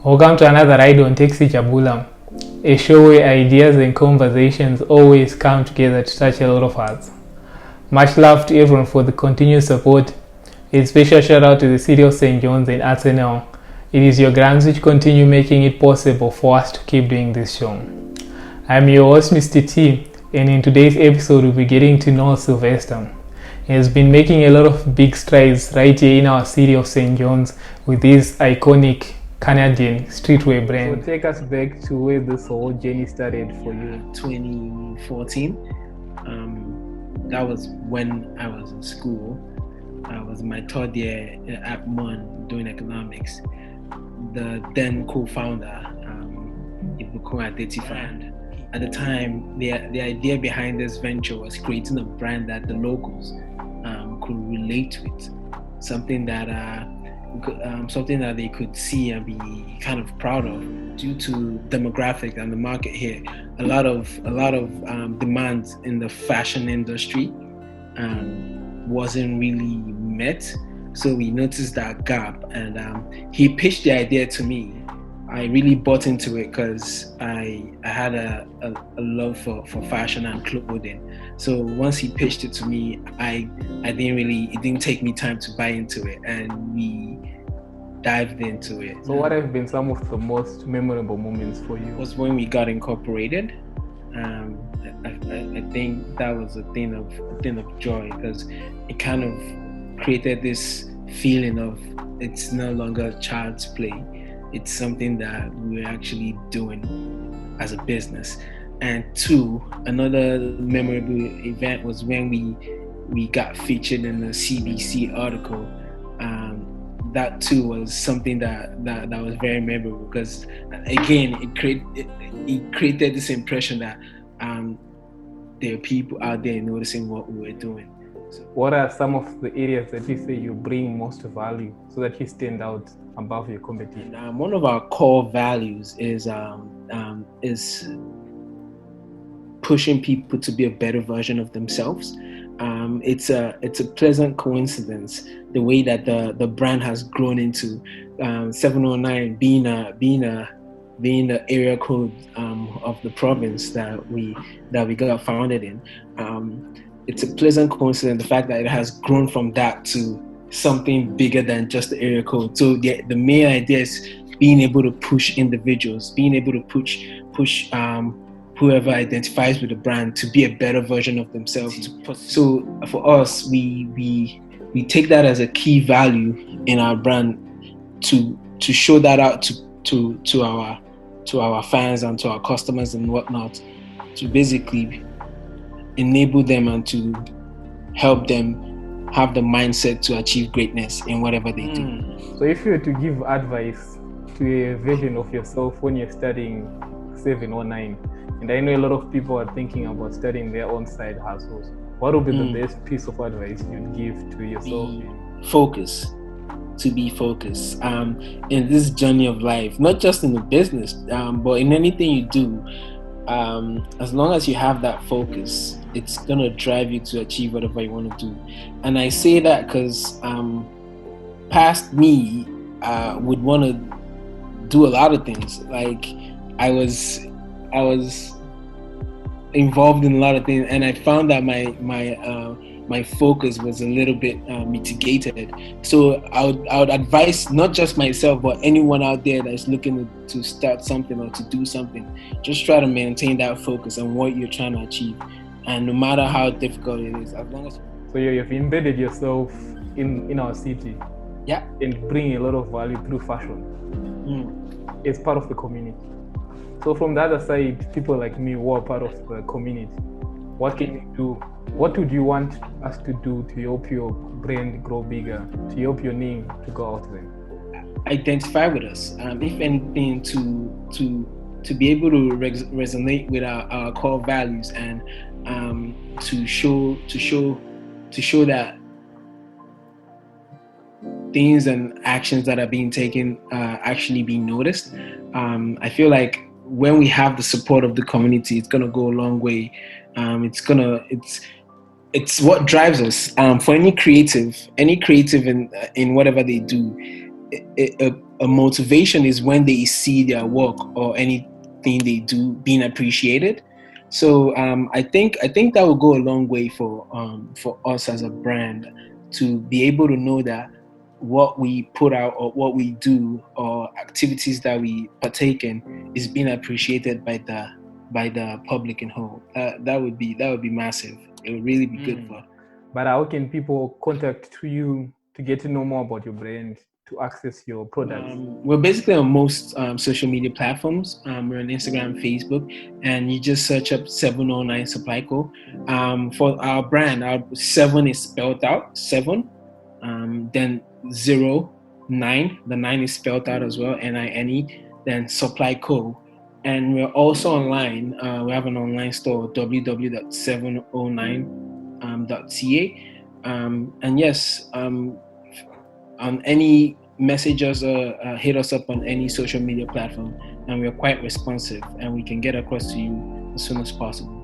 Welcome to another ride on Taxi Jabula, a show where ideas and conversations always come together to touch a lot of hearts. Much love to everyone for the continued support. A special shout out to the City of St. John's and Arsenal. It is your grants which continue making it possible for us to keep doing this show. I'm your host, Mr. T, and in today's episode, we'll be getting to know Sylvester. He has been making a lot of big strides right here in our City of St. John's with this iconic Canadian streetwear brand. So take us back to where this whole journey started for you. 2014. That was when I was in school. I was in my third year at MUN doing economics. The then co-founder, Ibuku at the time, the idea behind this venture was creating a brand that the locals could relate with, something that they could see and be kind of proud of. Due to demographic and the market here, a lot of demands in the fashion industry wasn't really met. So we noticed that gap, and he pitched the idea to me. I really bought into it because I had a love for fashion and clothing. So once he pitched it to me, it didn't take me time to buy into it, and we dived into it. So what have been some of the most memorable moments for you? Was when we got incorporated. I think that was a thing of joy, because it kind of created this feeling of it's no longer child's play. It's something that we're actually doing as a business. And two, another memorable event was when we got featured in a CBC article. That too was something that was very memorable, because again it created this impression that there are people out there noticing what we were doing. So what are some of the areas that you say you bring most value so that you stand out above your competition? One of our core values is pushing people to be a better version of themselves. It's a pleasant coincidence the way that the brand has grown into 709 being the area code of the province that we got founded in. It's a pleasant coincidence, the fact that it has grown from that to something bigger than just the area code. So the main idea is being able to push individuals, being able to push whoever identifies with the brand to be a better version of themselves. So for us, we take that as a key value in our brand to show that out to our fans and to our customers and whatnot, to basically enable them and to help them have the mindset to achieve greatness in whatever they do. So if you were to give advice to a version of yourself when you're studying 709, and I know a lot of people are thinking about starting their own side hustles, what would be the best piece of advice you'd give to yourself? To be focused in this journey of life, not just in the business, but in anything you do. As long as you have that focus, it's gonna drive you to achieve whatever you want to do. And I say that because past me would want to do a lot of things. Like I was involved in a lot of things, and I found that my focus was a little bit mitigated. So I would advise not just myself, but anyone out there that's looking to start something or to do something, just try to maintain that focus on what you're trying to achieve. And no matter how difficult it is, as long as... So you've embedded yourself in our city. Yeah. And bring a lot of value through fashion. It's part of the community. So from the other side, people like me who are part of the community, what can you do? What would you want us to do to help your brand grow bigger, to help your name to go out there? Identify with us. If anything, to be able to resonate with our core values, and to show that things and actions that are being taken actually being noticed. I feel like when we have the support of the community, it's gonna go a long way. It's what drives us. For any creative in whatever they do, a motivation is when they see their work or anything they do being appreciated. So I think that will go a long way for us as a brand to be able to know that what we put out or what we do or activities that we partake in is being appreciated by the public in whole. That would be massive. It would really be good for. But how can people contact you to get to know more about your brand, to access your products? We're basically on most social media platforms. We're on Instagram, Facebook, and you just search up 709 Supply Co. For our brand, our 7 is spelled out, 7, then 09, the 9 is spelled out as well, NINE, then Supply Co. And we're also online. We have an online store, www.709.ca. And yes, on any messages hit us up on any social media platform, and we're quite responsive, and we can get across to you as soon as possible.